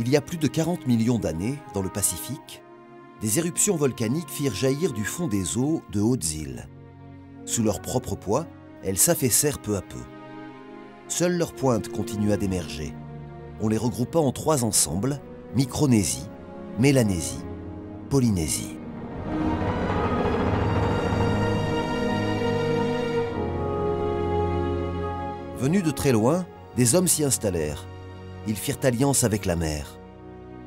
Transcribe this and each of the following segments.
Il y a plus de 40 millions d'années, dans le Pacifique, des éruptions volcaniques firent jaillir du fond des eaux de hautes îles. Sous leur propre poids, elles s'affaissèrent peu à peu. Seule leur pointe continua d'émerger. On les regroupa en 3 ensembles, Micronésie, Mélanésie, Polynésie. Venus de très loin, des hommes s'y installèrent. Ils firent alliance avec la mer.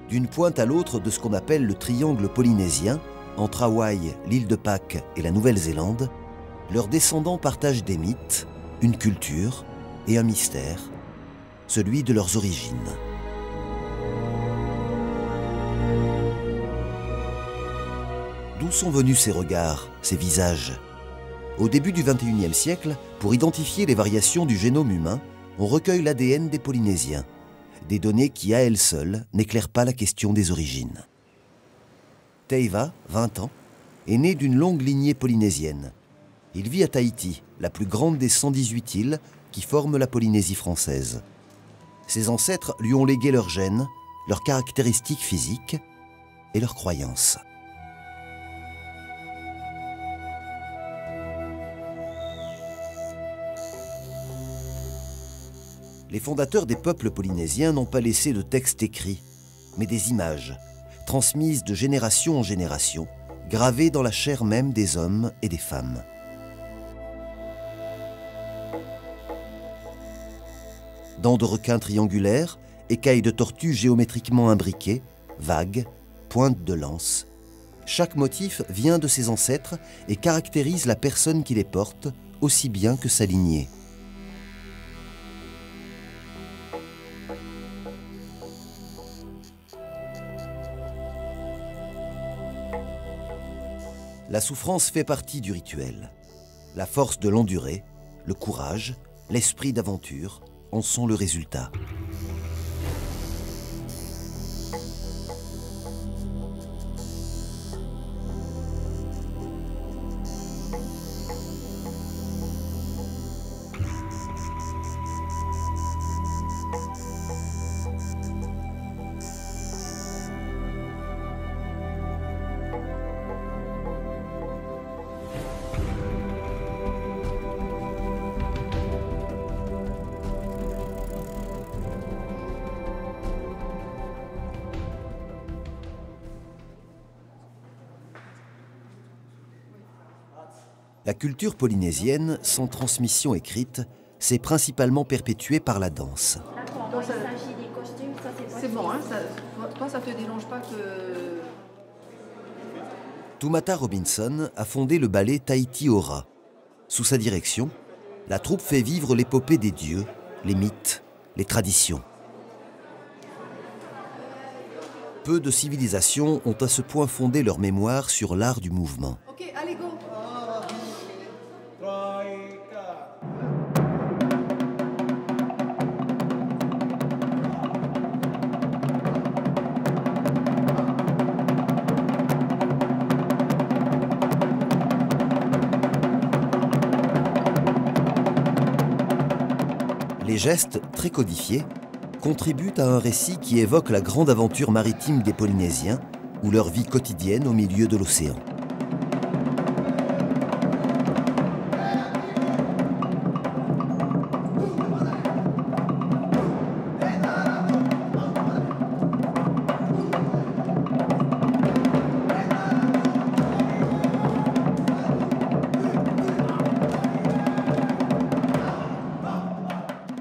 D'une pointe à l'autre de ce qu'on appelle le triangle polynésien, entre Hawaï, l'île de Pâques et la Nouvelle-Zélande, leurs descendants partagent des mythes, une culture et un mystère, celui de leurs origines. D'où sont venus ces regards, ces visages? Au début du XXIe siècle, pour identifier les variations du génome humain, on recueille l'ADN des Polynésiens, des données qui, à elles seules, n'éclairent pas la question des origines. Teiva, 20 ans, est né d'une longue lignée polynésienne. Il vit à Tahiti, la plus grande des 118 îles qui forment la Polynésie française. Ses ancêtres lui ont légué leurs gènes, leurs caractéristiques physiques et leurs croyances. Les fondateurs des peuples polynésiens n'ont pas laissé de textes écrits, mais des images, transmises de génération en génération, gravées dans la chair même des hommes et des femmes. Dents de requin triangulaires, écailles de tortue géométriquement imbriquées, vagues, pointes de lance. Chaque motif vient de ses ancêtres et caractérise la personne qui les porte aussi bien que sa lignée. La souffrance fait partie du rituel. La force de l'endurer, le courage, l'esprit d'aventure en sont le résultat. La culture polynésienne, sans transmission écrite, s'est principalement perpétuée par la danse. C'est bon, hein, toi ça te dérange pas que... Tumata Robinson a fondé le ballet Tahiti Ora. Sous sa direction, la troupe fait vivre l'épopée des dieux, les mythes, les traditions. Peu de civilisations ont à ce point fondé leur mémoire sur l'art du mouvement. Ok, allez, go. Les gestes, très codifiés, contribuent à un récit qui évoque la grande aventure maritime des Polynésiens ou leur vie quotidienne au milieu de l'océan.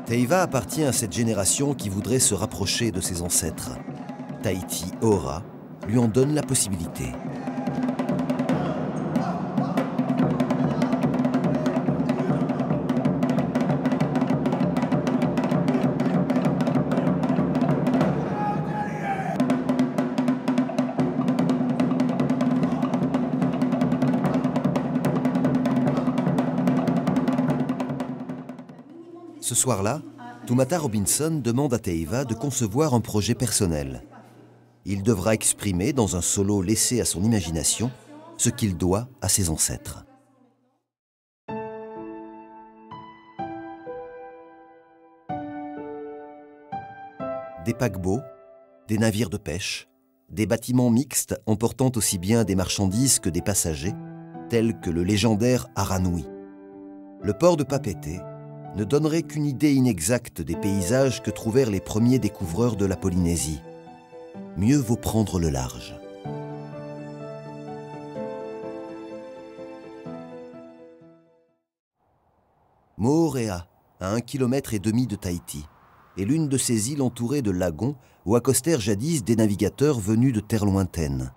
Teiva appartient à cette génération qui voudrait se rapprocher de ses ancêtres. Tahiti Ora lui en donne la possibilité. Ce soir-là, Tumata Robinson demande à Teiva de concevoir un projet personnel. Il devra exprimer, dans un solo laissé à son imagination, ce qu'il doit à ses ancêtres. Des paquebots, des navires de pêche, des bâtiments mixtes emportant aussi bien des marchandises que des passagers, tels que le légendaire Aranoui. Le port de Papeete ne donnerait qu'une idée inexacte des paysages que trouvèrent les premiers découvreurs de la Polynésie. Mieux vaut prendre le large. Moorea, à 1,5 km de Tahiti, est l'une de ces îles entourées de lagons où accostèrent jadis des navigateurs venus de terres lointaines.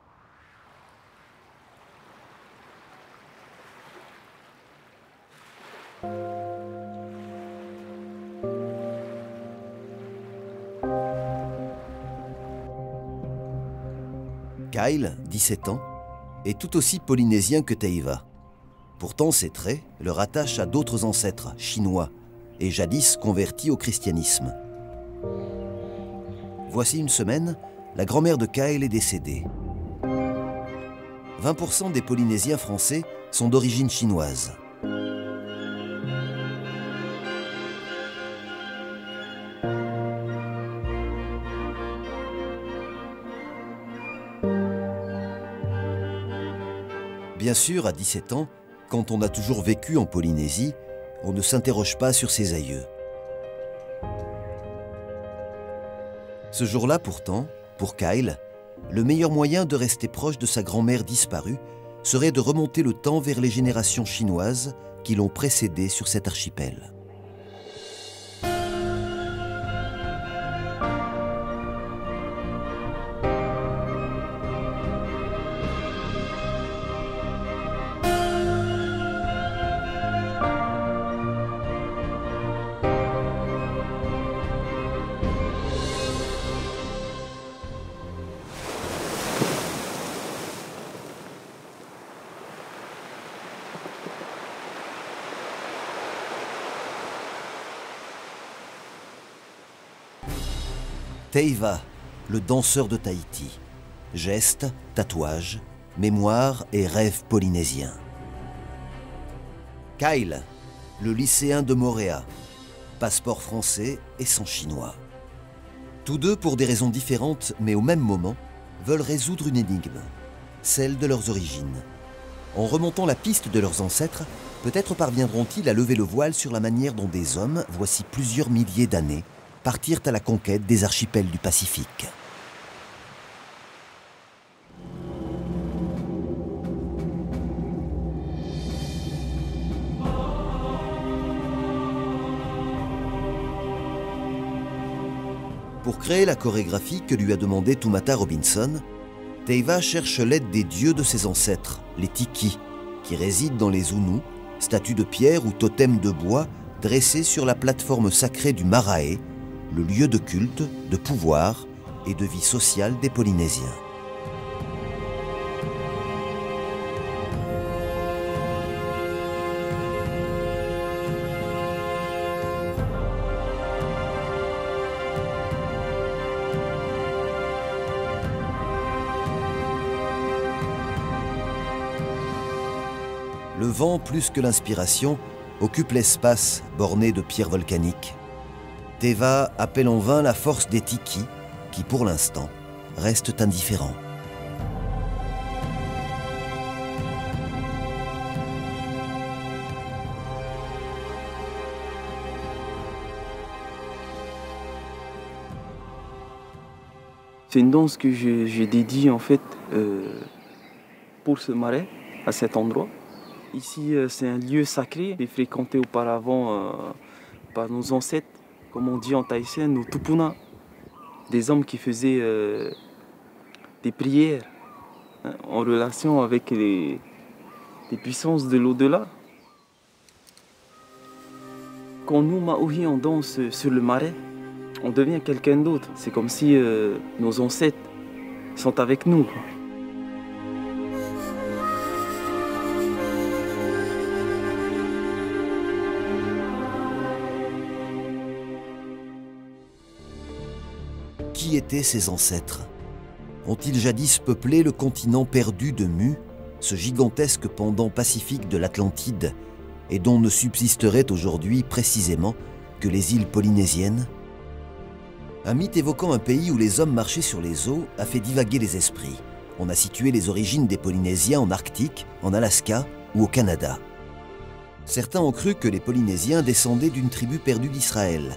Kyle, 17 ans, est tout aussi polynésien que Teiva. Pourtant, ses traits le rattachent à d'autres ancêtres chinois et jadis convertis au christianisme. Voici une semaine, la grand-mère de Kyle est décédée. 20% des Polynésiens français sont d'origine chinoise. Bien sûr, à 17 ans, quand on a toujours vécu en Polynésie, on ne s'interroge pas sur ses aïeux. Ce jour-là, pourtant, pour Kyle, le meilleur moyen de rester proche de sa grand-mère disparue serait de remonter le temps vers les générations chinoises qui l'ont précédé sur cet archipel. Teiva, le danseur de Tahiti. Gestes, tatouages, mémoire et rêves polynésiens. Kyle, le lycéen de Moorea. Passeport français et sang chinois. Tous deux, pour des raisons différentes, mais au même moment, veulent résoudre une énigme, celle de leurs origines. En remontant la piste de leurs ancêtres, peut-être parviendront-ils à lever le voile sur la manière dont des hommes, voici plusieurs milliers d'années, partirent à la conquête des archipels du Pacifique. Pour créer la chorégraphie que lui a demandé Tumata Robinson, Teiva cherche l'aide des dieux de ses ancêtres, les Tiki, qui résident dans les Unus, statues de pierre ou totems de bois dressées sur la plateforme sacrée du Marae, le lieu de culte, de pouvoir et de vie sociale des Polynésiens. Le vent, plus que l'inspiration, occupe l'espace borné de pierres volcaniques. Teiva appelle en vain la force des Tiki, qui pour l'instant restent indifférents. C'est une danse que j'ai dédiée en fait pour ce marais, à cet endroit. Ici, c'est un lieu sacré, fréquenté auparavant par nos ancêtres, comme on dit en tahitien, nos tupuna, des hommes qui faisaient des prières en relation avec les puissances de l'au-delà. Quand nous, Maohi, on danse sur le marais, on devient quelqu'un d'autre. C'est comme si nos ancêtres sont avec nous. Qui étaient ses ancêtres? Ont-ils jadis peuplé le continent perdu de Mu, ce gigantesque pendant pacifique de l'Atlantide, et dont ne subsisteraient aujourd'hui précisément que les îles polynésiennes? Un mythe évoquant un pays où les hommes marchaient sur les eaux a fait divaguer les esprits. On a situé les origines des Polynésiens en Arctique, en Alaska ou au Canada. Certains ont cru que les Polynésiens descendaient d'une tribu perdue d'Israël.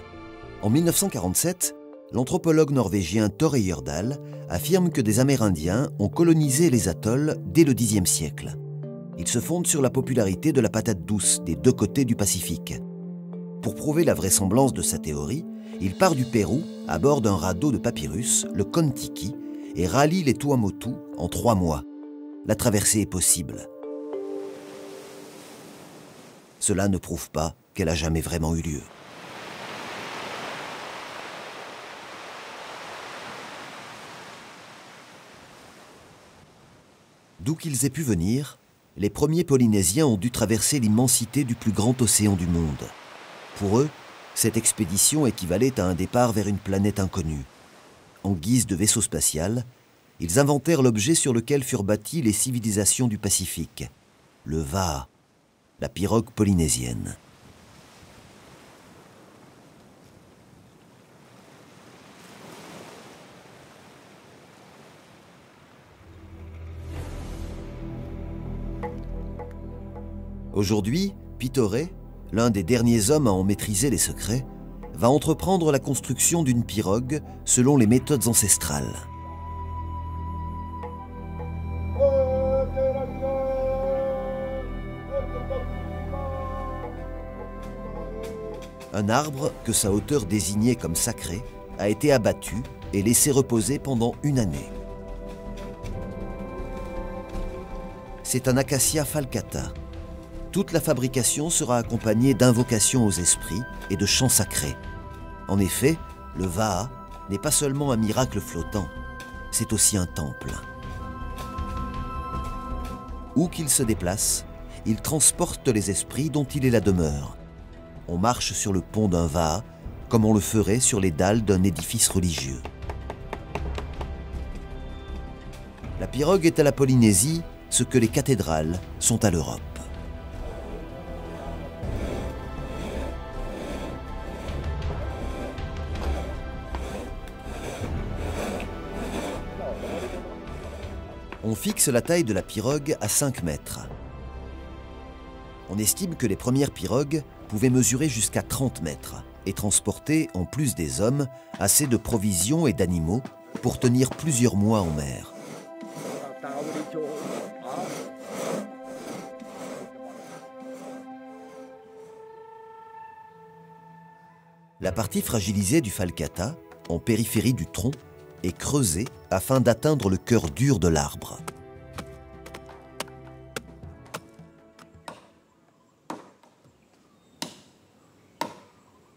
En 1947, l'anthropologue norvégien Thor Heyerdahl affirme que des Amérindiens ont colonisé les atolls dès le Xe siècle. Il se fonde sur la popularité de la patate douce des deux côtés du Pacifique. Pour prouver la vraisemblance de sa théorie, il part du Pérou à bord d'un radeau de papyrus, le Kon-Tiki, et rallie les Tuamotu en 3 mois. La traversée est possible. Cela ne prouve pas qu'elle a jamais vraiment eu lieu. D'où qu'ils aient pu venir, les premiers Polynésiens ont dû traverser l'immensité du plus grand océan du monde. Pour eux, cette expédition équivalait à un départ vers une planète inconnue. En guise de vaisseau spatial, ils inventèrent l'objet sur lequel furent bâties les civilisations du Pacifique, le Va'a, la pirogue polynésienne. Aujourd'hui, Pitoré, l'un des derniers hommes à en maîtriser les secrets, va entreprendre la construction d'une pirogue selon les méthodes ancestrales. Un arbre que sa hauteur désignait comme sacré a été abattu et laissé reposer pendant 1 année. C'est un acacia falcata. Toute la fabrication sera accompagnée d'invocations aux esprits et de chants sacrés. En effet, le Va'a n'est pas seulement un miracle flottant, c'est aussi un temple. Où qu'il se déplace, il transporte les esprits dont il est la demeure. On marche sur le pont d'un Va'a comme on le ferait sur les dalles d'un édifice religieux. La pirogue est à la Polynésie ce que les cathédrales sont à l'Europe. On fixe la taille de la pirogue à 5 mètres. On estime que les premières pirogues pouvaient mesurer jusqu'à 30 mètres et transporter, en plus des hommes, assez de provisions et d'animaux pour tenir plusieurs mois en mer. La partie fragilisée du falcata, en périphérie du tronc, est creusée afin d'atteindre le cœur dur de l'arbre.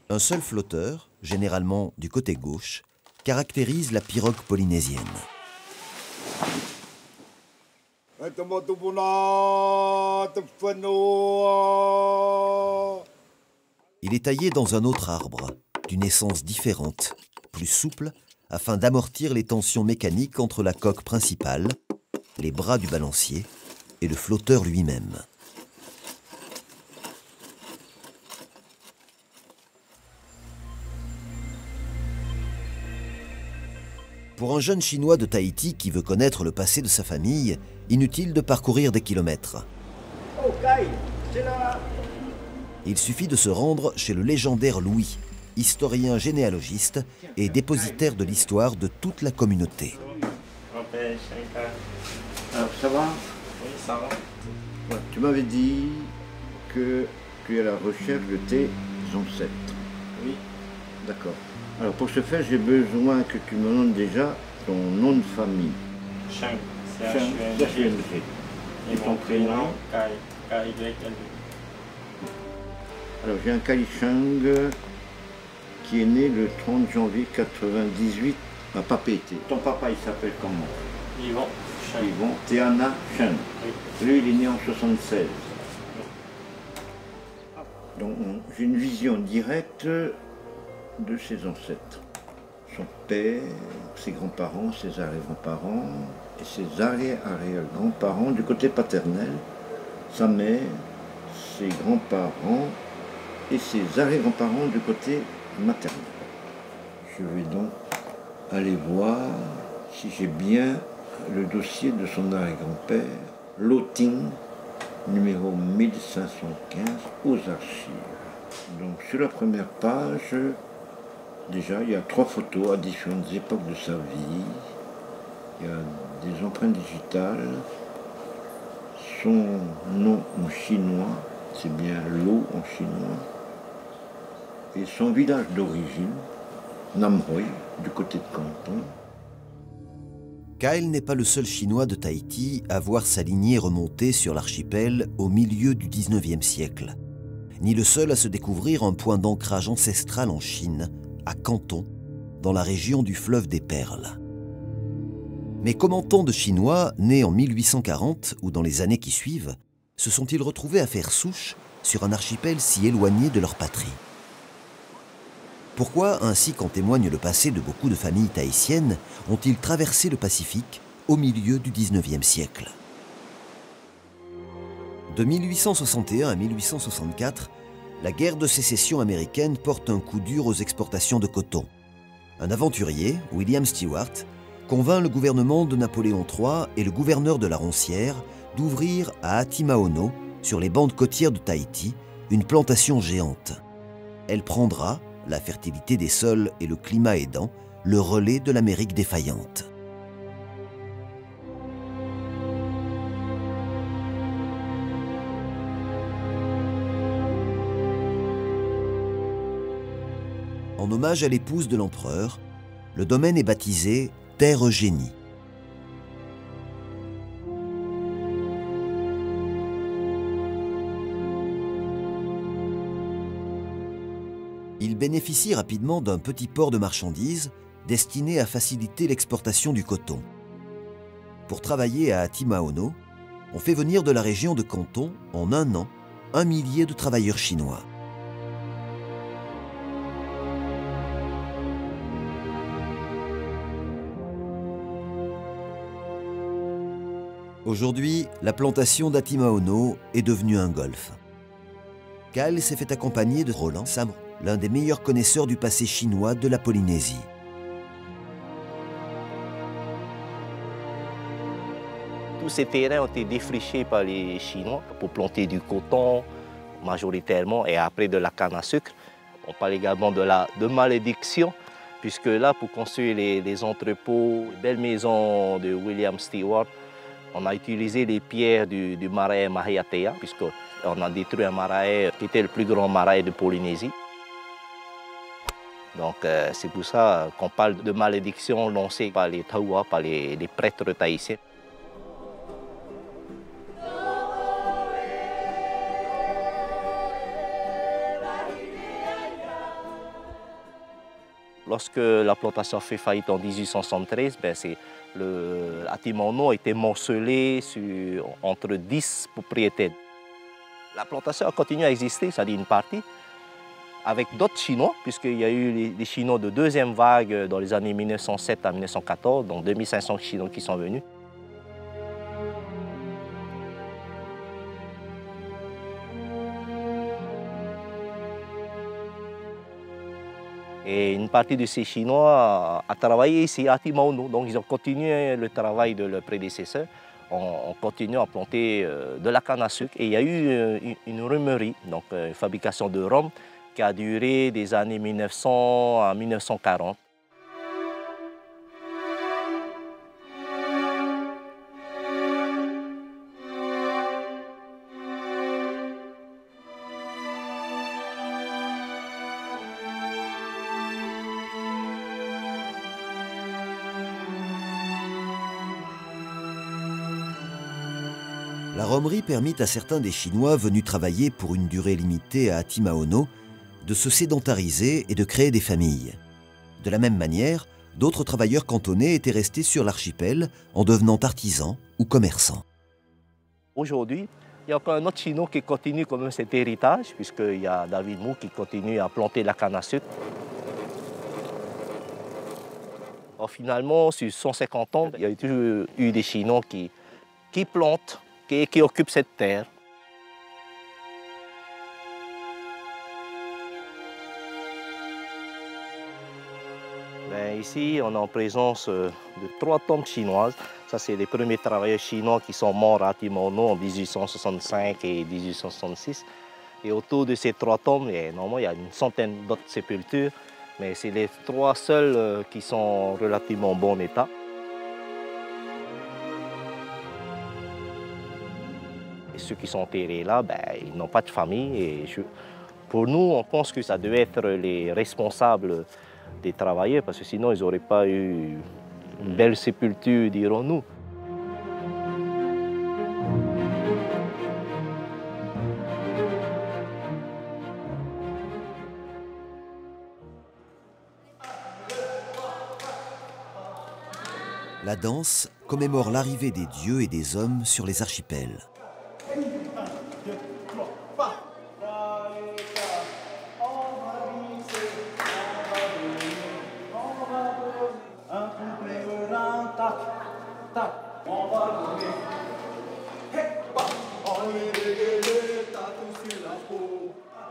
Un seul flotteur, généralement du côté gauche, caractérise la pirogue polynésienne. Il est taillé dans un autre arbre, d'une essence différente, plus souple, afin d'amortir les tensions mécaniques entre la coque principale, les bras du balancier et le flotteur lui-même. Pour un jeune Chinois de Tahiti qui veut connaître le passé de sa famille, inutile de parcourir des kilomètres. Il suffit de se rendre chez le légendaire Louis, historien généalogiste et dépositaire de l'histoire de toute la communauté. Ça va? Oui, ça va. Ouais, tu m'avais dit que tu es à la recherche de tes ancêtres. Oui. D'accord. Alors pour ce faire, j'ai besoin que tu me donnes déjà ton nom de famille. Cheng, C-H-U-N-G. Et mon prénom, K-Y-L. Alors j'ai un Kai Cheng qui est né le 30 janvier 98 à Papeete. Ton papa il s'appelle comment? Yvon Cheng. Yvon Teana Cheng. Oui. Lui il est né en 76. Donc j'ai une vision directe de ses ancêtres. Son père, ses grands-parents, ses arrière-grands-parents et ses arrière-arrière-grands-parents du côté paternel, sa mère, ses grands-parents et ses arrière-grands-parents du côté maternel. Je vais donc aller voir si j'ai bien le dossier de son arrière-grand-père, Loting, numéro 1515, aux archives. Donc sur la première page, déjà il y a 3 photos à différentes époques de sa vie. Il y a des empreintes digitales, son nom en chinois, c'est bien Lo en chinois, et son village d'origine, Nam Hoi, du côté de Canton. Kyle n'est pas le seul Chinois de Tahiti à voir sa lignée remonter sur l'archipel au milieu du 19e siècle, ni le seul à se découvrir un point d'ancrage ancestral en Chine, à Canton, dans la région du fleuve des Perles. Mais comment tant de Chinois, nés en 1840 ou dans les années qui suivent, se sont-ils retrouvés à faire souche sur un archipel si éloigné de leur patrie? Pourquoi, ainsi qu'en témoigne le passé de beaucoup de familles tahitiennes, ont-ils traversé le Pacifique au milieu du 19e siècle? De 1861 à 1864, la guerre de sécession américaine porte un coup dur aux exportations de coton. Un aventurier, William Stewart, convainc le gouvernement de Napoléon III et le gouverneur de la Roncière d'ouvrir à Atimaono, sur les bandes côtières de Tahiti, une plantation géante. Elle prendra, la fertilité des sols et le climat aidant, le relais de l'Amérique défaillante. En hommage à l'épouse de l'empereur, le domaine est baptisé Terre Eugénie. Il bénéficie rapidement d'un petit port de marchandises destiné à faciliter l'exportation du coton. Pour travailler à Atimaono, on fait venir de la région de Canton, en un an, 1 millier de travailleurs chinois. Aujourd'hui, la plantation d'Atimaono est devenue un golfe. Kyle s'est fait accompagner de Roland Sam, l'un des meilleurs connaisseurs du passé chinois de la Polynésie. Tous ces terrains ont été défrichés par les Chinois pour planter du coton majoritairement et après de la canne à sucre. On parle également de malédiction, puisque là, pour construire les entrepôts, les belles maisons de William Stewart, on a utilisé les pierres du marais Mahiatea, puisqu'on a détruit un marais qui était le plus grand marais de Polynésie. Donc c'est pour ça qu'on parle de malédiction lancée par les Taua, par les prêtres tahitiens. Lorsque la plantation a fait faillite en 1873, Atimaono a été morcelé entre 10 propriétaires. La plantation a continué à exister, c'est-à-dire une partie, avec d'autres Chinois, puisqu'il y a eu les Chinois de deuxième vague dans les années 1907 à 1914, donc 2500 Chinois qui sont venus. Et une partie de ces Chinois a travaillé ici à Atimaono, donc ils ont continué le travail de leurs prédécesseurs. On continue à planter de la canne à sucre. Et il y a eu une remerie, donc une fabrication de rhum, qui a duré des années 1900 à 1940. La rhomerie permit à certains des Chinois venus travailler pour une durée limitée à Atimaono de se sédentariser et de créer des familles. De la même manière, d'autres travailleurs cantonais étaient restés sur l'archipel en devenant artisans ou commerçants. Aujourd'hui, il y a encore un autre Chinois qui continue quand même cet héritage, puisqu'il y a David Mou qui continue à planter la canne à sucre. Alors, finalement, sur 150 ans, il y a toujours eu des Chinois qui plantent, qui occupent cette terre. Ici, on est en présence de 3 tombes chinoises. Ça, c'est les premiers travailleurs chinois qui sont morts à Timono en 1865 et 1866. Et autour de ces 3 tombes, normalement, il y a une centaine d'autres sépultures, mais c'est les 3 seules qui sont relativement en bon état. Et ceux qui sont enterrés là, ils n'ont pas de famille. Et pour nous, on pense que ça devait être les responsables des travailleurs, parce que sinon, ils n'auraient pas eu une belle sépulture, dirons-nous. La danse commémore l'arrivée des dieux et des hommes sur les archipels.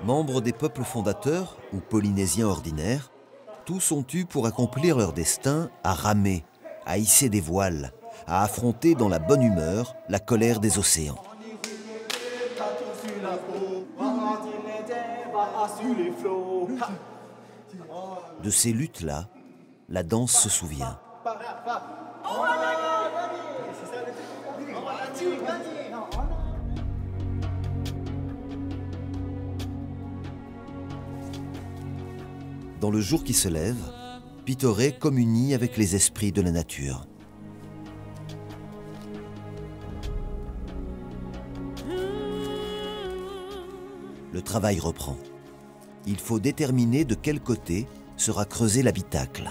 Membres des peuples fondateurs ou polynésiens ordinaires, tous ont eu pour accomplir leur destin à ramer, à hisser des voiles, à affronter dans la bonne humeur la colère des océans. De ces luttes-là, la danse se souvient. Dans le jour qui se lève, Pitoré communie avec les esprits de la nature. Le travail reprend. Il faut déterminer de quel côté sera creusé l'habitacle.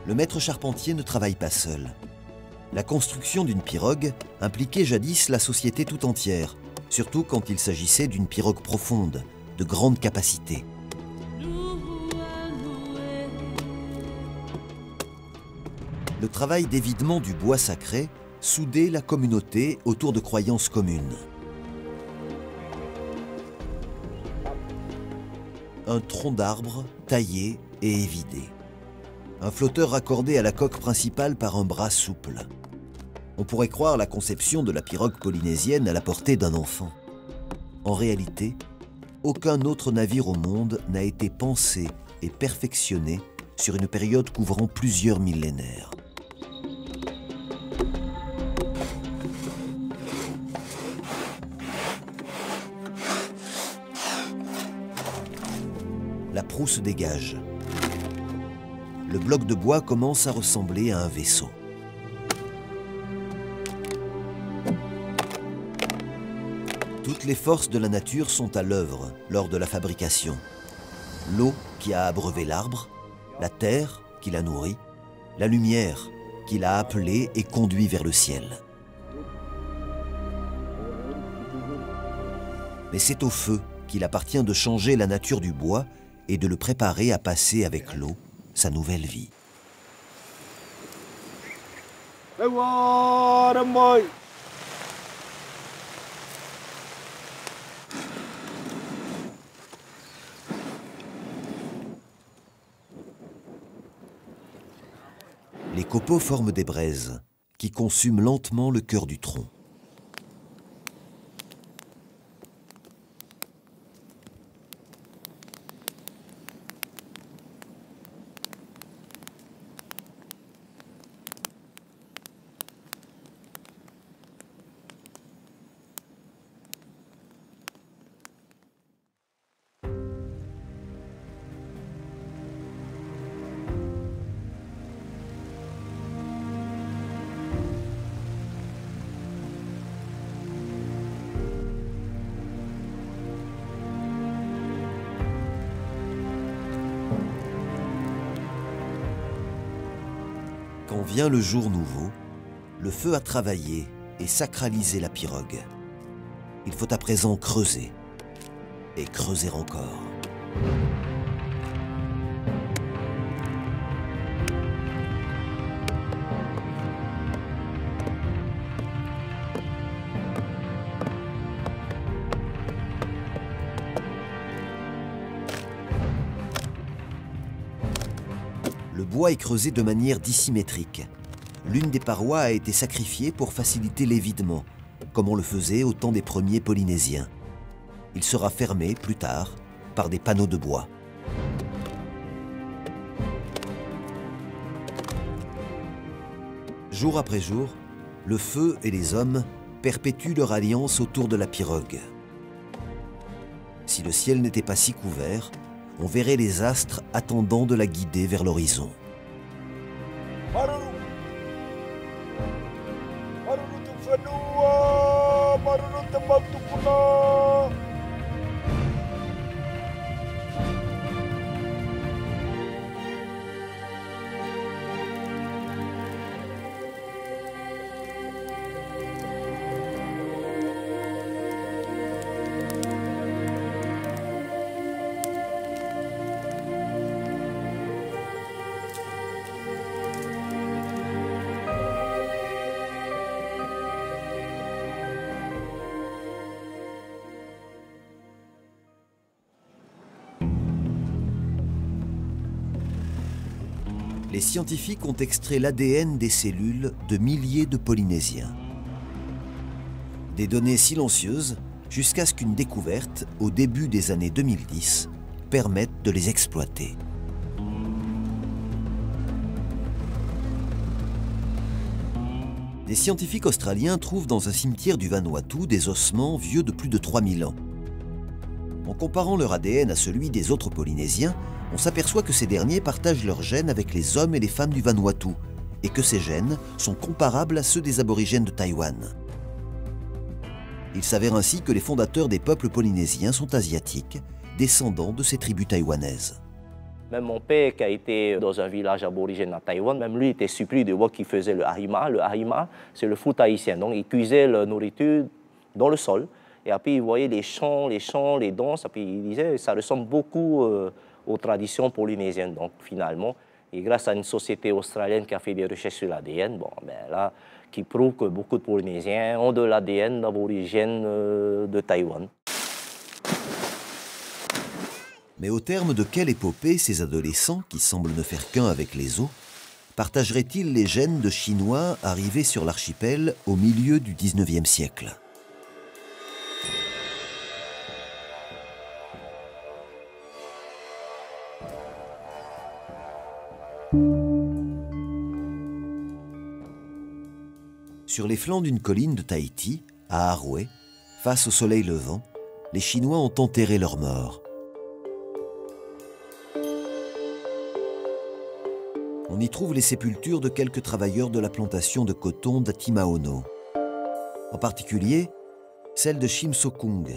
Le maître charpentier ne travaille pas seul. La construction d'une pirogue impliquait jadis la société tout entière, surtout quand il s'agissait d'une pirogue profonde, de grande capacité. Le travail d'évidement du bois sacré soudait la communauté autour de croyances communes. Un tronc d'arbre taillé et évidé. Un flotteur raccordé à la coque principale par un bras souple. On pourrait croire la conception de la pirogue polynésienne à la portée d'un enfant. En réalité, aucun autre navire au monde n'a été pensé et perfectionné sur une période couvrant plusieurs millénaires. La proue se dégage. Le bloc de bois commence à ressembler à un vaisseau. Toutes les forces de la nature sont à l'œuvre lors de la fabrication. L'eau qui a abreuvé l'arbre, la terre qui l'a nourri, la lumière qui l'a appelé et conduit vers le ciel. Mais c'est au feu qu'il appartient de changer la nature du bois et de le préparer à passer avec l'eau sa nouvelle vie. Les copeaux forment des braises qui consument lentement le cœur du tronc. Quand vient le jour nouveau, le feu a travaillé et sacraliser la pirogue. Il faut à présent creuser et creuser encore. Le bois est creusé de manière dissymétrique. L'une des parois a été sacrifiée pour faciliter l'évidement, comme on le faisait au temps des premiers Polynésiens. Il sera fermé plus tard par des panneaux de bois. Jour après jour, le feu et les hommes perpétuent leur alliance autour de la pirogue. Si le ciel n'était pas si couvert, on verrait les astres attendant de la guider vers l'horizon. Les scientifiques ont extrait l'ADN des cellules de milliers de Polynésiens. Des données silencieuses jusqu'à ce qu'une découverte, au début des années 2010, permette de les exploiter. Des scientifiques australiens trouvent dans un cimetière du Vanuatu des ossements vieux de plus de 3000 ans. En comparant leur ADN à celui des autres Polynésiens, on s'aperçoit que ces derniers partagent leurs gènes avec les hommes et les femmes du Vanuatu, et que ces gènes sont comparables à ceux des aborigènes de Taïwan. Il s'avère ainsi que les fondateurs des peuples polynésiens sont asiatiques, descendants de ces tribus taïwanaises. Même mon père, qui a été dans un village aborigène à Taïwan, même lui était surpris de voir qu'il faisait le ahima. Le ahima, c'est le food haïtien. Donc, il cuisait la nourriture dans le sol. Et après, il voyait les chants, les danses. Et puis, il disait ça ressemble beaucoup aux traditions polynésiennes. Donc, finalement, et grâce à une société australienne qui a fait des recherches sur l'ADN, bon, ben là, qui prouve que beaucoup de Polynésiens ont de l'ADN aborigène de Taïwan. Mais au terme de quelle épopée ces adolescents, qui semblent ne faire qu'un avec les eaux, partageraient-ils les gènes de Chinois arrivés sur l'archipel au milieu du XIXe siècle ? Sur les flancs d'une colline de Tahiti, à Arouet, face au soleil levant, les Chinois ont enterré leurs morts. On y trouve les sépultures de quelques travailleurs de la plantation de coton d'Atimaono. En particulier, celle de Shim Sokung,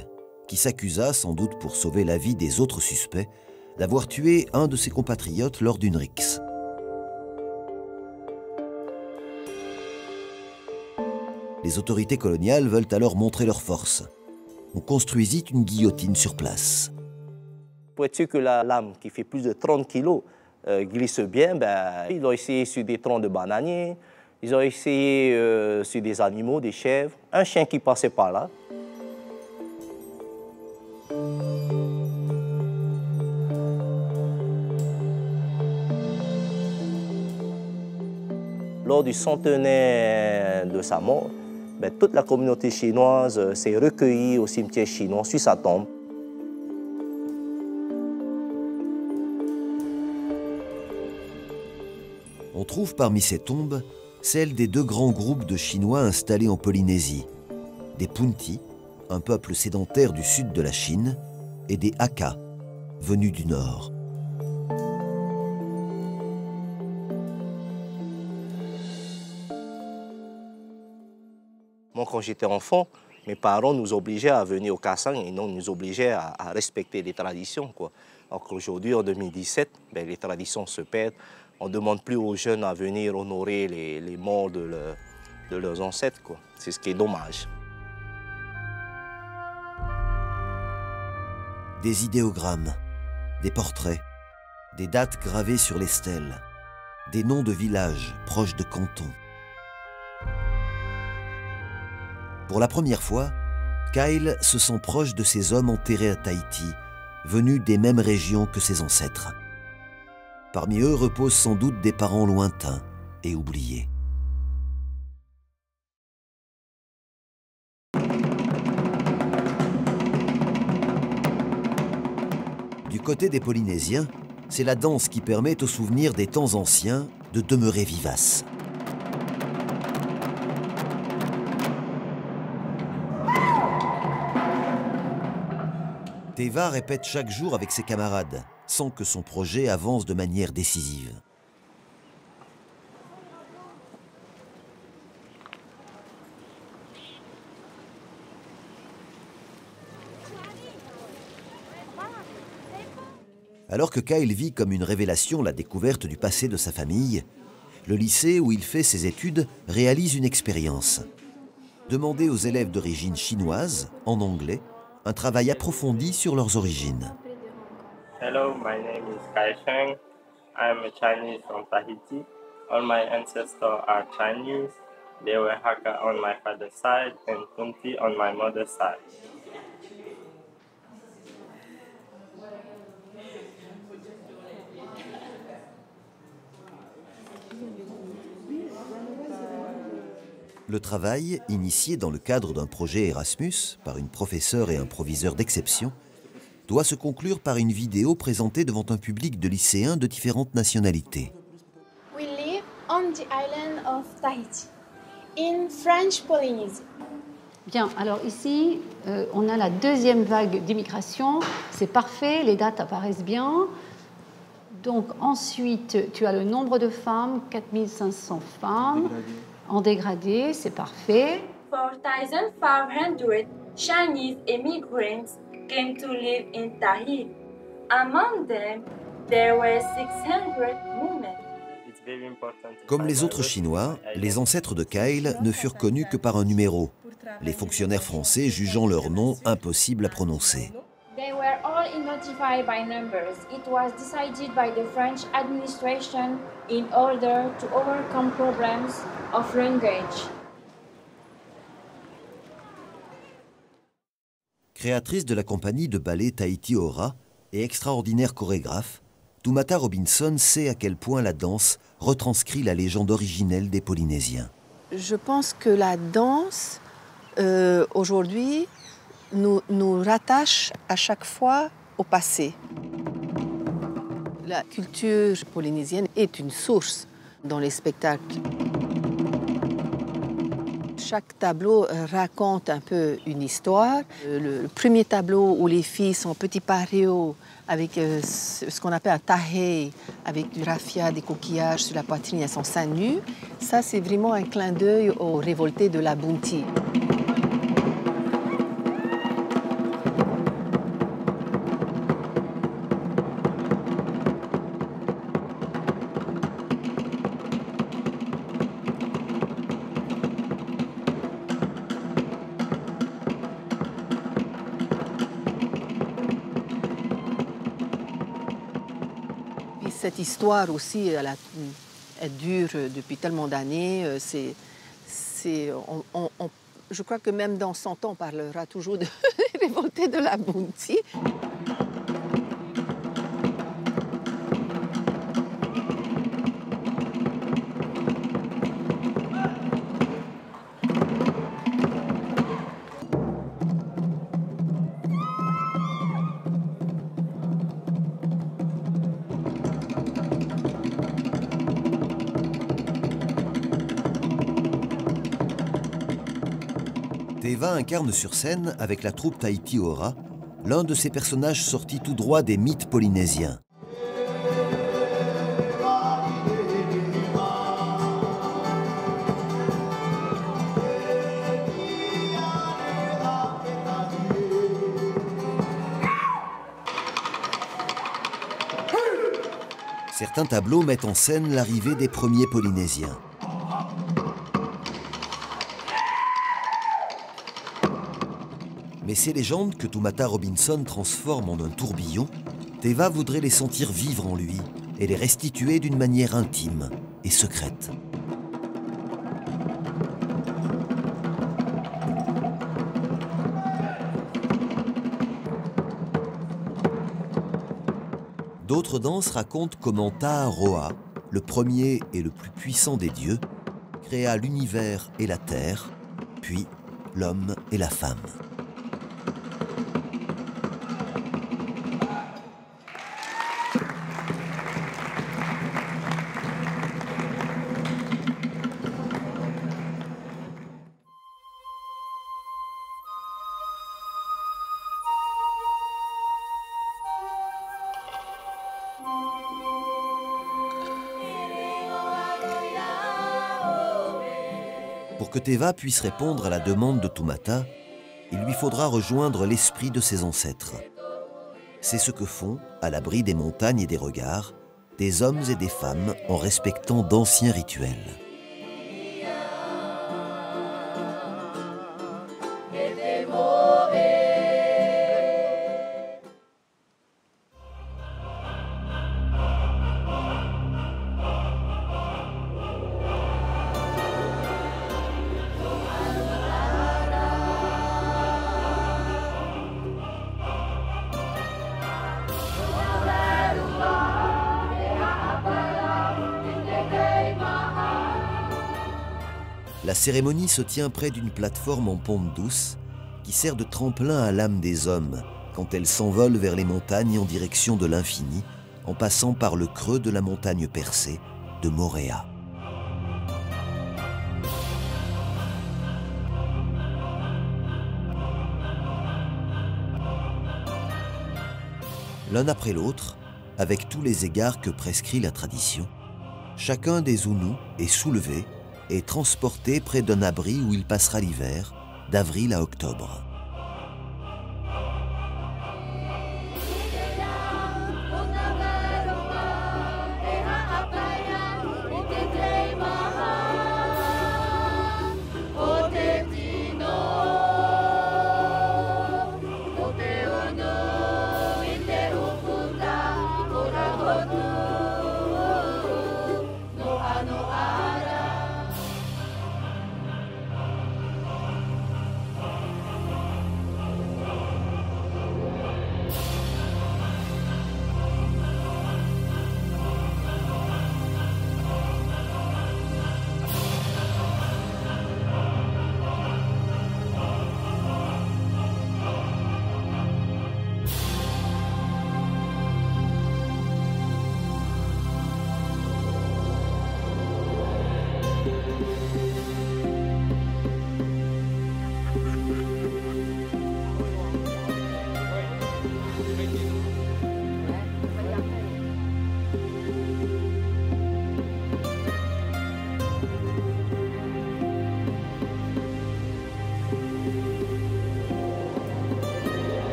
qui s'accusa, sans doute pour sauver la vie des autres suspects, d'avoir tué un de ses compatriotes lors d'une rixe. Les autorités coloniales veulent alors montrer leur force. On construisit une guillotine sur place. Pour être sûr que la lame, qui fait plus de 30 kilos, glisse bien, ben, ils ont essayé sur des troncs de bananiers, ils ont essayé sur des animaux, des chèvres, un chien qui passait par là. Lors du centenaire de sa mort, ben, toute la communauté chinoise s'est recueillie au cimetière chinois sur sa tombe. On trouve parmi ces tombes celle des deux grands groupes de Chinois installés en Polynésie, des Punti, un peuple sédentaire du sud de la Chine, et des Hakka, venus du nord. Moi, quand j'étais enfant, mes parents nous obligeaient à venir au Kassang et non nous obligeaient à respecter les traditions, quoi. Alors qu'aujourd'hui, en 2017, ben, les traditions se perdent. On ne demande plus aux jeunes à venir honorer les morts de de leurs ancêtres, quoi. C'est ce qui est dommage. Des idéogrammes, des portraits, des dates gravées sur les stèles, des noms de villages proches de cantons. Pour la première fois, Kyle se sent proche de ces hommes enterrés à Tahiti, venus des mêmes régions que ses ancêtres. Parmi eux reposent sans doute des parents lointains et oubliés. Du côté des Polynésiens, c'est la danse qui permet aux souvenirs des temps anciens de demeurer vivaces. Teva répète chaque jour avec ses camarades, sans que son projet avance de manière décisive. Alors que Kyle vit comme une révélation la découverte du passé de sa famille, le lycée où il fait ses études réalise une expérience. Demander aux élèves d'origine chinoise, en anglais, un travail approfondi sur leurs origines. Hello, my name is Kai Sheng. I am a Chinese from Tahiti. All my ancestors are Chinese. They were Hakka on my father's side and Kunti on my mother's side. Le travail, initié dans le cadre d'un projet Erasmus par une professeure et un proviseur d'exception, doit se conclure par une vidéo présentée devant un public de lycéens de différentes nationalités. We live on the island of Tahiti, in French Polynesie. Bien, alors ici, on a la deuxième vague d'immigration. C'est parfait, les dates apparaissent bien. Donc ensuite, tu as le nombre de femmes, 4500 femmes. En dégradé, c'est parfait. 4,500 Chinese immigrants came to live in Tahiti. Among them, there were 600 women. Comme les autres Chinois, les ancêtres de Kyle ne furent connus que par un numéro, les fonctionnaires français jugeant leur nom impossible à prononcer. They were all identified by numbers. It was decided by the French administration in order to overcome problems of language. Créatrice de la compagnie de ballet Tahiti Ora et extraordinaire chorégraphe, Toumata Robinson sait à quel point la danse retranscrit la légende originelle des Polynésiens. Je pense que la danse, aujourd'hui, nous rattache à chaque fois au passé. La culture polynésienne est une source dans les spectacles. Chaque tableau raconte un peu une histoire. Le premier tableau où les filles sont petits parios avec ce qu'on appelle un tahé, avec du raffia, des coquillages sur la poitrine, elles sont seins nus. Ça, c'est vraiment un clin d'œil aux révoltés de la Bounty. Cette histoire aussi, elle dure depuis tellement d'années. Je crois que même dans 100 ans, on parlera toujours de révoltés de la Bounty. Teva incarne sur scène, avec la troupe Tahiti Ora, l'un de ces personnages sortis tout droit des mythes polynésiens. Certains tableaux mettent en scène l'arrivée des premiers Polynésiens. Mais ces légendes que Toumata Robinson transforme en un tourbillon, Teva voudrait les sentir vivre en lui et les restituer d'une manière intime et secrète. D'autres danses racontent comment Taha-Roa, le premier et le plus puissant des dieux, créa l'univers et la terre, puis l'homme et la femme. Pour que Teva puisse répondre à la demande de Toumata, il lui faudra rejoindre l'esprit de ses ancêtres. C'est ce que font, à l'abri des montagnes et des regards, des hommes et des femmes en respectant d'anciens rituels. La cérémonie se tient près d'une plateforme en pente douce qui sert de tremplin à l'âme des hommes quand elle s'envole vers les montagnes en direction de l'infini en passant par le creux de la montagne percée de Moréa. L'un après l'autre, avec tous les égards que prescrit la tradition, chacun des Zounous est soulevé et transporté près d'un abri où il passera l'hiver, d'avril à octobre.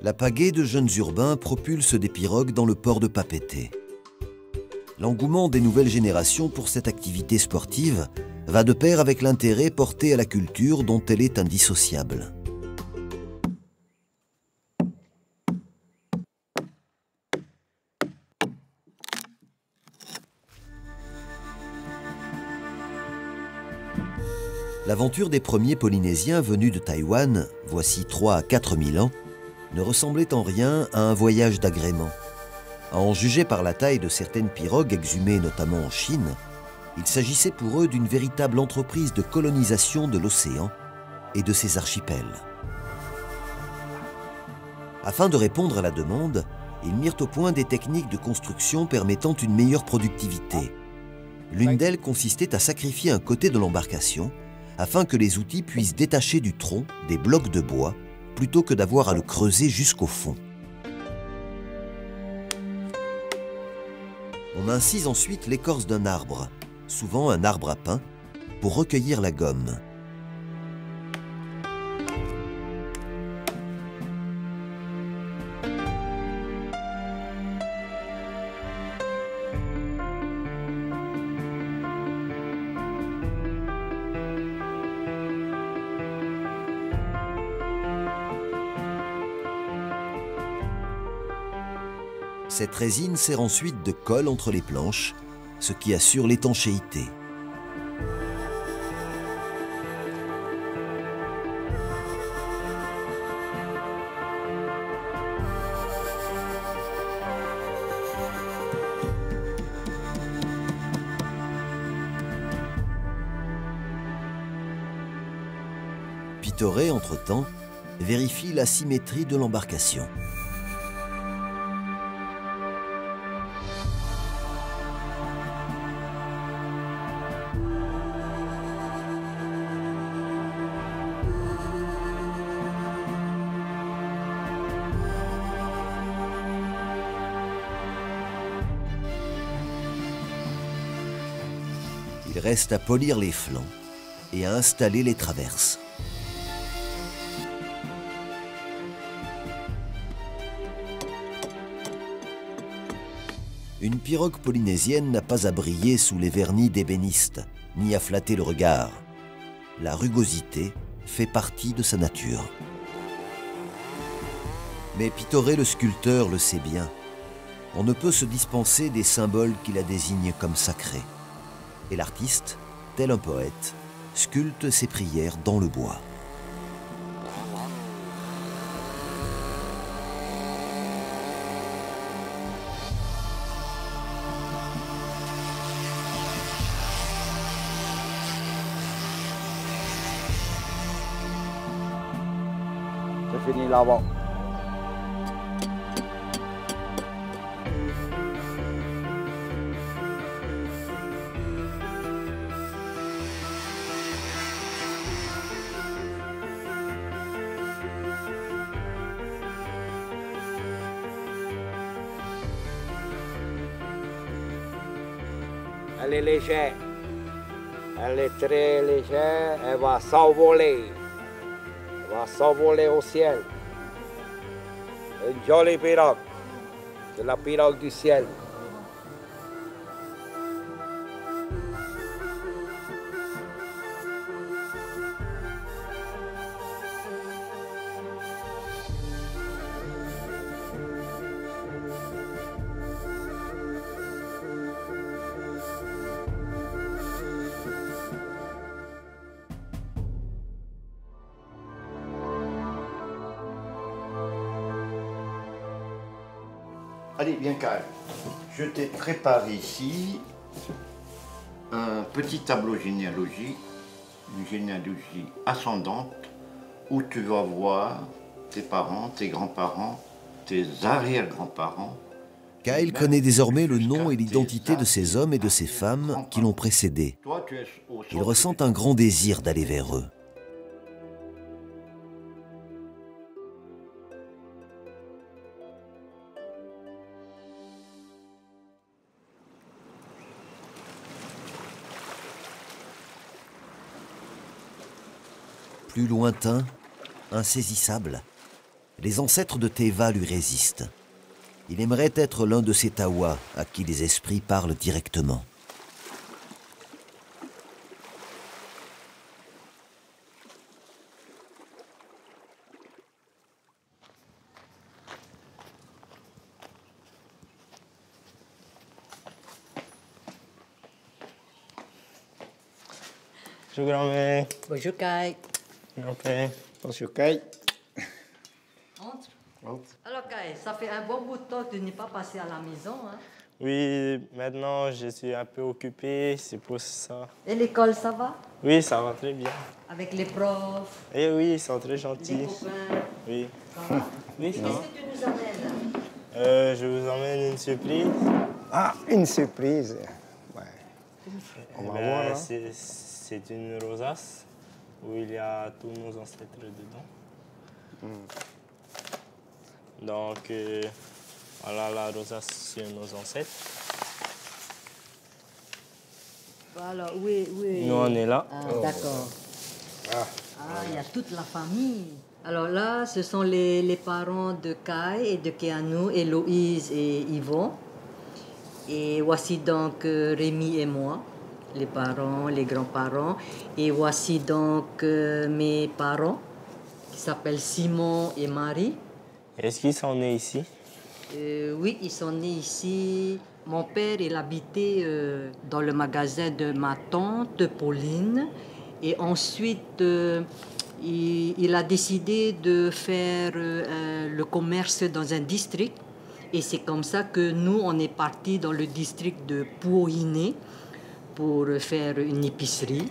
La pagaie de jeunes urbains propulse des pirogues dans le port de Papeete. L'engouement des nouvelles générations pour cette activité sportive va de pair avec l'intérêt porté à la culture dont elle est indissociable. L'aventure des premiers Polynésiens venus de Taïwan, voici 3 à 4 000 ans, ne ressemblait en rien à un voyage d'agrément. À en juger par la taille de certaines pirogues exhumées notamment en Chine, il s'agissait pour eux d'une véritable entreprise de colonisation de l'océan et de ses archipels. Afin de répondre à la demande, ils mirent au point des techniques de construction permettant une meilleure productivité. L'une d'elles consistait à sacrifier un côté de l'embarcation afin que les outils puissent détacher du tronc des blocs de bois plutôt que d'avoir à le creuser jusqu'au fond. On incise ensuite l'écorce d'un arbre, souvent un arbre à pain, pour recueillir la gomme. Cette résine sert ensuite de colle entre les planches, ce qui assure l'étanchéité. Pitoré, entre-temps, vérifie la symétrie de l'embarcation. Il reste à polir les flancs et à installer les traverses. Une pirogue polynésienne n'a pas à briller sous les vernis d'ébéniste, ni à flatter le regard. La rugosité fait partie de sa nature. Mais Pitoré le sculpteur le sait bien. On ne peut se dispenser des symboles qui la désignent comme sacrée. Et l'artiste, tel un poète, sculpte ses prières dans le bois. C'est fini là-bas. Elle est légère. Elle est très légère. Elle va s'envoler. Elle va s'envoler au ciel. Une jolie pirogue. C'est la pirogue du ciel. Allez, bien calme. Je t'ai préparé ici un petit tableau généalogique, une généalogie ascendante, où tu vas voir tes parents, tes grands-parents, tes arrière-grands-parents. Kyle connaît désormais le nom et l'identité de ces hommes et de ces femmes qui l'ont précédé. Il ressent un grand désir d'aller vers eux. Plus lointain, insaisissable, les ancêtres de Teva lui résistent. Il aimerait être l'un de ces Tawa à qui les esprits parlent directement. Bonjour grand-mère. Bonjour Kai. Ok. Bonjour Kai. Entre. Alors Kai, ça fait un bon bout de temps que tu n'es pas passé à la maison, hein? Oui, maintenant je suis un peu occupé, c'est pour ça. Et l'école, ça va? Oui, ça va très bien. Avec les profs? Eh oui, ils sont très gentils. Les copains? Oui. Ça va? Oui, ça va. Qu'est-ce que tu nous amènes? Je vous emmène une surprise. Ah, une surprise. Ouais. On va voir, hein. C'est une rosace. où il y a tous nos ancêtres dedans. Donc, voilà la rosace sur nos ancêtres. Voilà, oui. Nous, on est là. Ah, d'accord. Il y a toute la famille. Alors là, ce sont les parents de Kai et de Keanu, Héloïse et Yvon. Et voici donc Rémi et moi, les parents, les grands-parents. Et voici donc mes parents, qui s'appellent Simon et Marie. Est-ce qu'ils sont nés ici? Oui, ils sont nés ici. Mon père, il habitait dans le magasin de ma tante Pauline. Et ensuite, il a décidé de faire le commerce dans un district. Et c'est comme ça que nous, on est partis dans le district de Pouohine pour faire une épicerie.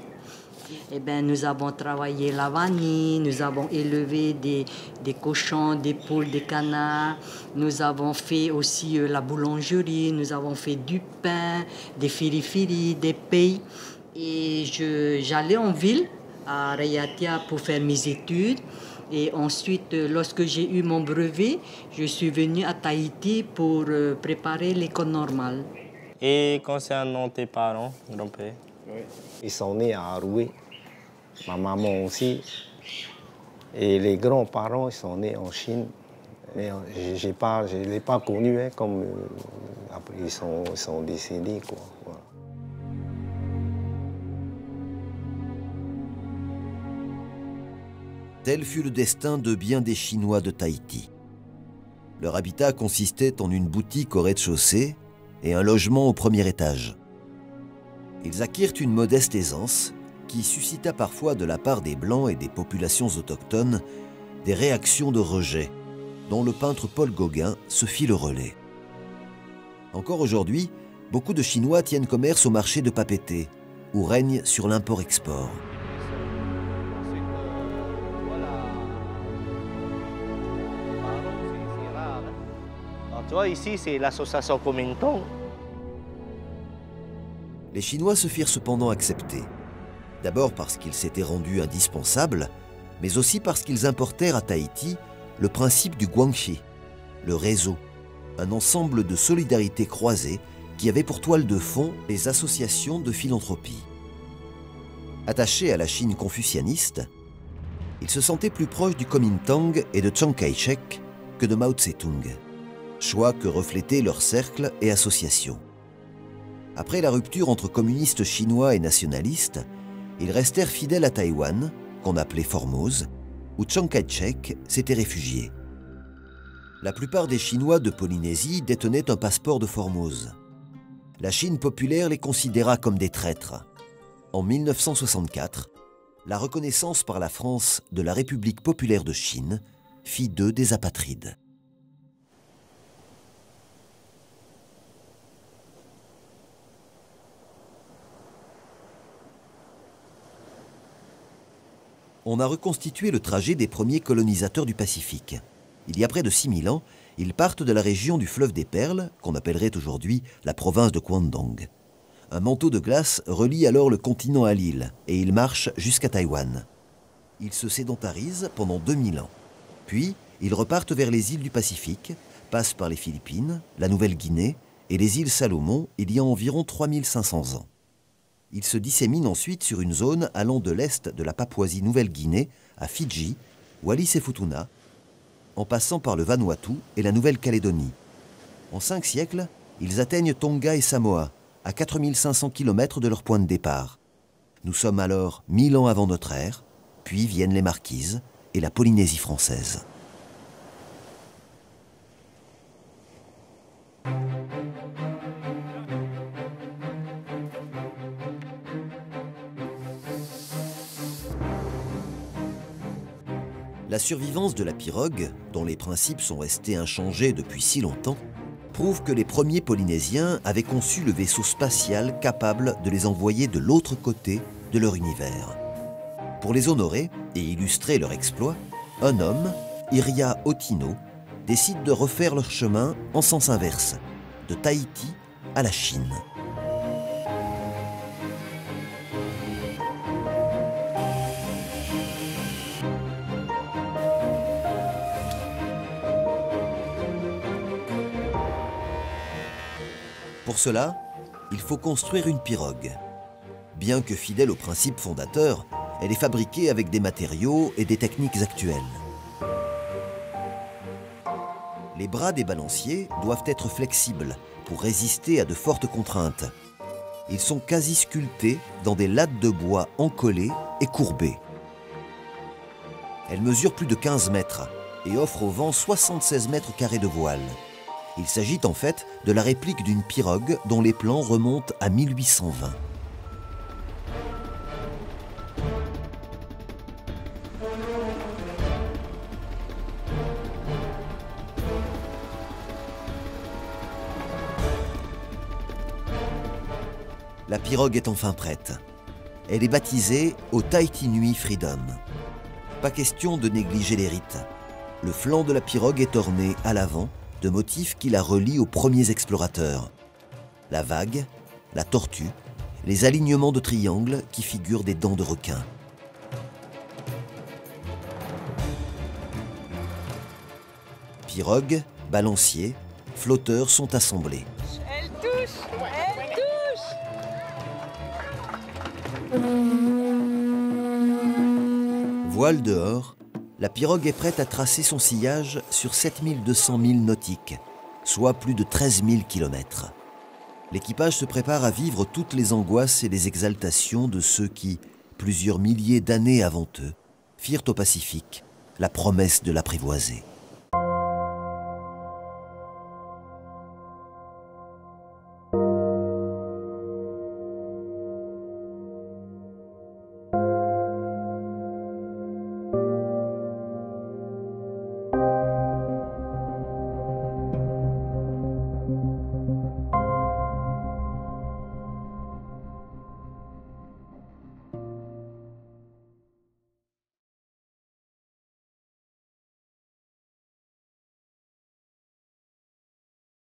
Eh bien, nous avons travaillé la vanille, nous avons élevé des cochons, des poules, des canards. Nous avons fait aussi la boulangerie, nous avons fait du pain, des firifiri, des pays. Et j'allais en ville, à Rayatia, pour faire mes études. Et ensuite, lorsque j'ai eu mon brevet, je suis venue à Tahiti pour préparer l'école normale. Et concernant tes parents, grand-père? Ils sont nés à Aroué, ma maman aussi. Et les grands-parents, ils sont nés en Chine. Mais je ne l'ai pas connu, hein, comme après ils sont décédés, quoi. Voilà. Tel fut le destin de bien des Chinois de Tahiti. Leur habitat consistait en une boutique au rez-de-chaussée et un logement au premier étage. Ils acquirent une modeste aisance qui suscita parfois de la part des Blancs et des populations autochtones des réactions de rejet, dont le peintre Paul Gauguin se fit le relais. Encore aujourd'hui, beaucoup de Chinois tiennent commerce au marché de Papeete, où règne sur l'import-export. Tu vois, ici, c'est l'association Kuomintang. Les Chinois se firent cependant accepter. D'abord parce qu'ils s'étaient rendus indispensables, mais aussi parce qu'ils importèrent à Tahiti le principe du guanxi, le réseau, un ensemble de solidarité croisée qui avait pour toile de fond les associations de philanthropie. Attachés à la Chine confucianiste, ils se sentaient plus proches du Kuomintang et de Chiang Kai-shek que de Mao Tse-tung, choix que reflétaient leurs cercles et associations. Après la rupture entre communistes chinois et nationalistes, ils restèrent fidèles à Taïwan, qu'on appelait Formose, où Chiang Kai-shek s'était réfugié. La plupart des Chinois de Polynésie détenaient un passeport de Formose. La Chine populaire les considéra comme des traîtres. En 1964, la reconnaissance par la France de la République populaire de Chine fit d'eux des apatrides. On a reconstitué le trajet des premiers colonisateurs du Pacifique. Il y a près de 6000 ans, ils partent de la région du fleuve des Perles, qu'on appellerait aujourd'hui la province de Kwandong. Un manteau de glace relie alors le continent à l'île et ils marchent jusqu'à Taïwan. Ils se sédentarisent pendant 2000 ans. Puis, ils repartent vers les îles du Pacifique, passent par les Philippines, la Nouvelle-Guinée et les îles Salomon il y a environ 3500 ans. Ils se disséminent ensuite sur une zone allant de l'est de la Papouasie-Nouvelle-Guinée à Fidji, Wallis et Futuna, en passant par le Vanuatu et la Nouvelle-Calédonie. En 5 siècles, ils atteignent Tonga et Samoa, à 4500 km de leur point de départ. Nous sommes alors 1000 ans avant notre ère, puis viennent les Marquises et la Polynésie française. La survivance de la pirogue, dont les principes sont restés inchangés depuis si longtemps, prouve que les premiers Polynésiens avaient conçu le vaisseau spatial capable de les envoyer de l'autre côté de leur univers. Pour les honorer et illustrer leur exploit, un homme, Iria Otino, décide de refaire leur chemin en sens inverse, de Tahiti à la Chine. Pour cela, il faut construire une pirogue. Bien que fidèle aux principes fondateurs, elle est fabriquée avec des matériaux et des techniques actuelles. Les bras des balanciers doivent être flexibles pour résister à de fortes contraintes. Ils sont quasi sculptés dans des lattes de bois encollées et courbées. Elle mesure plus de 15 mètres et offre au vent 76 mètres carrés de voile. Il s'agit en fait de la réplique d'une pirogue dont les plans remontent à 1820. La pirogue est enfin prête. Elle est baptisée au Tahiti Nui Freedom. Pas question de négliger les rites. Le flanc de la pirogue est orné à l'avant de motifs qui la relient aux premiers explorateurs. La vague, la tortue, les alignements de triangles qui figurent des dents de requin. Pirogue, balancier, flotteurs sont assemblés. Elle touche! Elle touche! Voile dehors, la pirogue est prête à tracer son sillage sur 7200 milles nautiques, soit plus de 13 000 km. L'équipage se prépare à vivre toutes les angoisses et les exaltations de ceux qui, plusieurs milliers d'années avant eux, firent au Pacifique la promesse de l'apprivoiser.